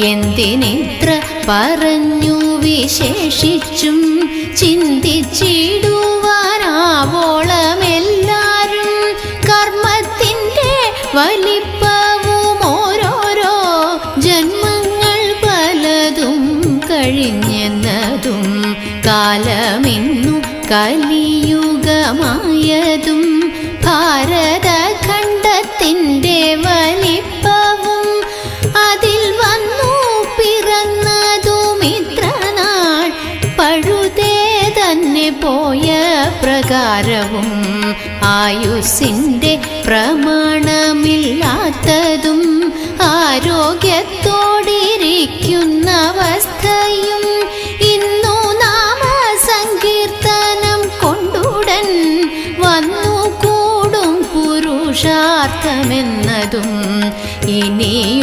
എന്തിനിത്ര പറഞ്ഞു വിശേഷിച്ചും ചിന്തിച്ചിടുവാനാവോളമെല്ലാരും കർമ്മത്തിൻ്റെ വലിപ്പവും ഓരോരോ ജന്മങ്ങൾ പലതും കഴിഞ്ഞെന്നതും കാലമിന്നു കലിയുഗമായതും ഭാരതഖണ്ഡത്തിൻ്റെ വലിപ്പവും അതിൽ വന്നു പിറന്നതും ഇത്രനാൾ പഴുതേ തന്നെ പോയ പ്രകാരവും ആയുസ്സിൻ്റെ പ്രമാണമില്ലാത്തതും ആരോഗ്യത്തോടിരിക്കുന്ന അവസ്ഥയും ഇന്നു നാമസങ്കീർത്തനം കൊണ്ടുടൻ വന്നു കൂടും പുരുഷാർത്ഥമെന്നതും ഇനിയും